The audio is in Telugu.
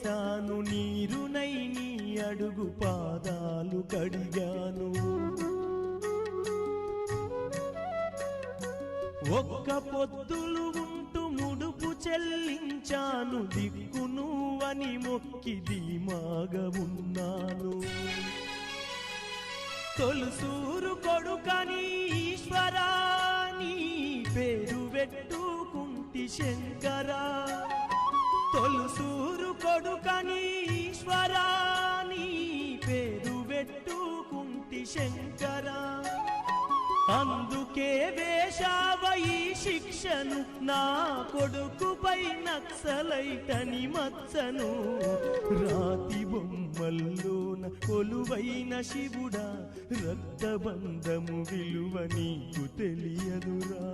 చేశాను నీరునై నీ అడుగు పాదాలు కడిగాను ఒక్క పొద్దులు ఉంటూ ముడుపు చెల్లించాను దిక్కు నువ్వని మొక్కి ధీమాగా ఉన్నాను తొలుసూరు కొడుకని ఈశ్వరా నీ పేరు పెట్టుకుంటి శంకరా తొలుసూరు కొడుకని ఈశ్వరా నీ పేరు పెట్టుకుంటి శంకరా అందుకే వేశావ ఈ శిక్షను నా కొడుకుపై నక్సలైటని మచ్చను రాతి బొమ్మల్లోన కొలువైన శివుడా రక్తబంధము విలువ నీకు తెలియదురా